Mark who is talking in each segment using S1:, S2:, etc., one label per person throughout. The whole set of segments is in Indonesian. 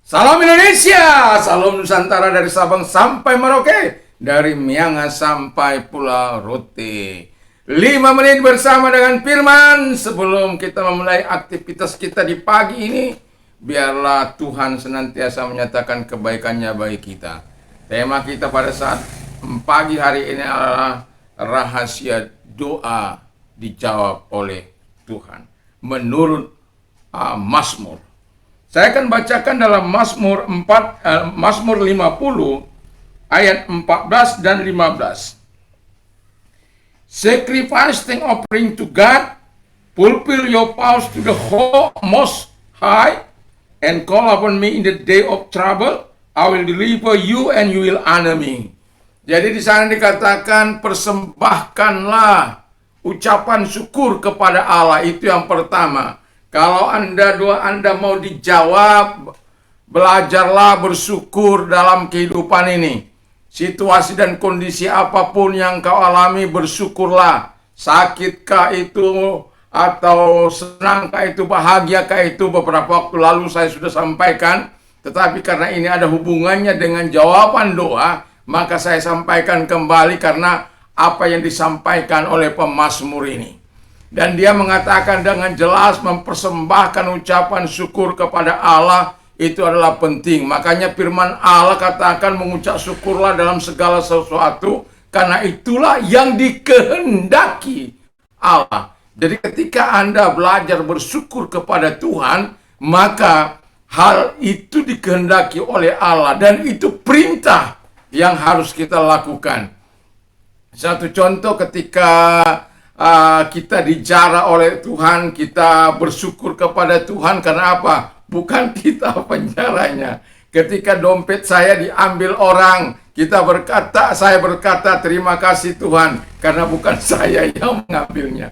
S1: Salam Indonesia, salam Nusantara dari Sabang sampai Merauke, dari Miangas sampai Pulau Rote. 5 menit bersama dengan Firman sebelum kita memulai aktivitas kita di pagi ini. Biarlah Tuhan senantiasa menyatakan kebaikannya bagi kita. Tema kita pada saat pagi hari ini adalah rahasia doa dijawab oleh Tuhan. Menurut Mazmur. Saya akan bacakan dalam Mazmur 50 ayat 14 dan 15. Sacrifice thank offering to God, fulfill your vows to the Most High, and call upon me in the day of trouble. I will deliver you and you will honor me. Jadi di sana dikatakan persembahkanlah ucapan syukur kepada Allah, itu yang pertama. Kalau doa Anda mau dijawab, belajarlah bersyukur dalam kehidupan ini. Situasi dan kondisi apapun yang kau alami, bersyukurlah. Sakitkah itu, atau senangkah itu, bahagiakah itu, beberapa waktu lalu saya sudah sampaikan. Tetapi karena ini ada hubungannya dengan jawaban doa, maka saya sampaikan kembali karena apa yang disampaikan oleh pemazmur ini. Dan dia mengatakan dengan jelas mempersembahkan ucapan syukur kepada Allah itu adalah penting. Makanya firman Allah katakan mengucap syukurlah dalam segala sesuatu, karena itulah yang dikehendaki Allah. Jadi ketika Anda belajar bersyukur kepada Tuhan, maka hal itu dikehendaki oleh Allah dan itu perintah yang harus kita lakukan. Satu contoh ketika kita dijarah oleh Tuhan, kita bersyukur kepada Tuhan karena apa? Bukan kita penjaranya. Ketika dompet saya diambil orang, saya berkata terima kasih Tuhan, karena bukan saya yang mengambilnya.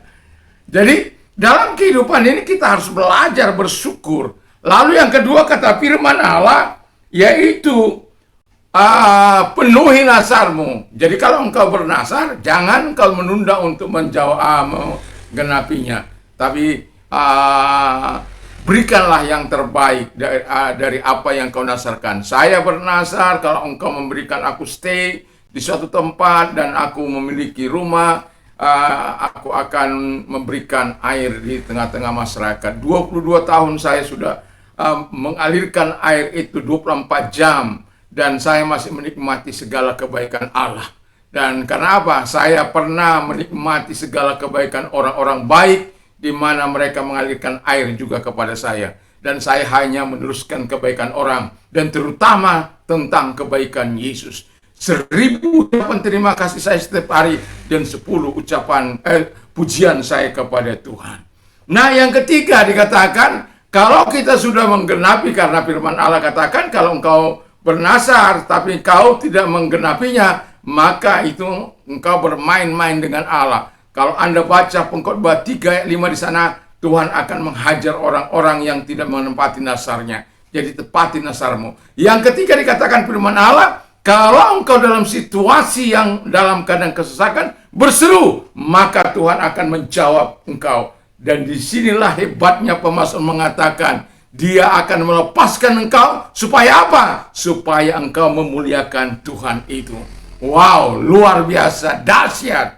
S1: Jadi dalam kehidupan ini kita harus belajar bersyukur. Lalu yang kedua kata firman Allah, yaitu penuhi nasarmu. Jadi kalau engkau bernasar, jangan engkau menunda untuk menggenapinya. Tapi berikanlah yang terbaik dari apa yang kau nasarkan. Saya bernasar, kalau engkau memberikan aku stay di suatu tempat dan aku memiliki rumah, aku akan memberikan air di tengah-tengah masyarakat. 22 tahun saya sudah mengalirkan air itu 24 jam. Dan saya masih menikmati segala kebaikan Allah. Dan karena apa? Saya pernah menikmati segala kebaikan orang-orang baik, di mana mereka mengalirkan air juga kepada saya. Dan saya hanya meneruskan kebaikan orang, dan terutama tentang kebaikan Yesus. 1000 ucapan terima kasih saya setiap hari, dan 10 ucapan pujian saya kepada Tuhan. Nah, yang ketiga dikatakan, kalau kita sudah menggenapi, karena firman Allah katakan, kalau engkau bernasar tapi kau tidak menggenapinya, maka itu engkau bermain-main dengan Allah. Kalau Anda baca Pengkhotbah 3 ayat 5 di sana, Tuhan akan menghajar orang-orang yang tidak menempati nasarnya. Jadi tepati nasarmu. Yang ketiga dikatakan firman Allah, kalau engkau dalam situasi yang dalam keadaan kesesakan, berseru, maka Tuhan akan menjawab engkau. Dan disinilah hebatnya pemazmur mengatakan, Dia akan melepaskan engkau supaya apa? Supaya engkau memuliakan Tuhan itu. Wow, luar biasa, dahsyat.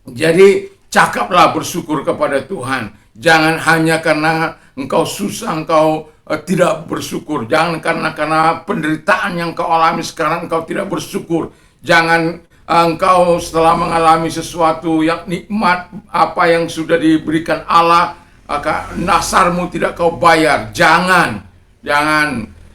S1: Jadi cakaplah bersyukur kepada Tuhan. Jangan hanya karena engkau susah, engkau tidak bersyukur. Jangan karena penderitaan yang kau alami sekarang engkau tidak bersyukur. Jangan engkau setelah mengalami sesuatu yang nikmat, apa yang sudah diberikan Allah, maka nasarmu tidak kau bayar. Jangan.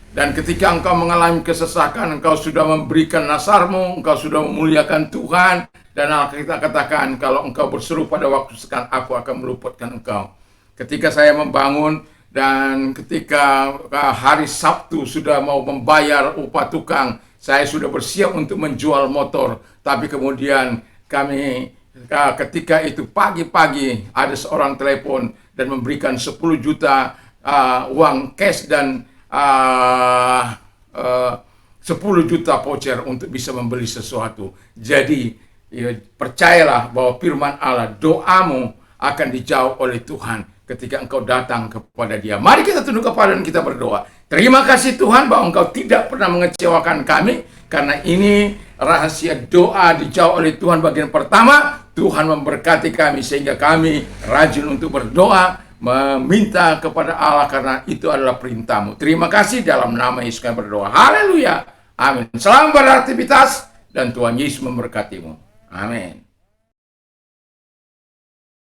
S1: Dan ketika engkau mengalami kesesakan, engkau sudah memberikan nasarmu, engkau sudah memuliakan Tuhan. Dan kita katakan, kalau engkau berseru pada waktu sekarang, aku akan meluputkan engkau. Ketika saya membangun, dan ketika hari Sabtu sudah mau membayar upah tukang, saya sudah bersiap untuk menjual motor. Tapi kemudian ketika itu pagi-pagi ada seorang telepon dan memberikan 10 juta uang cash dan 10 juta voucher untuk bisa membeli sesuatu. Jadi percayalah bahwa firman Allah, doamu akan dijawab oleh Tuhan. ketika engkau datang kepada Dia. Mari kita tunduk kepala dan kita berdoa. Terima kasih Tuhan bahwa engkau tidak pernah mengecewakan kami, karena ini rahasia doa dijawab oleh Tuhan bagian pertama. Tuhan memberkati kami sehingga kami rajin untuk berdoa, meminta kepada Allah, karena itu adalah perintah-Mu. Terima kasih, dalam nama Yesus kami berdoa. Haleluya. Amin. Selamat beraktivitas dan Tuhan Yesus memberkatimu. Amin.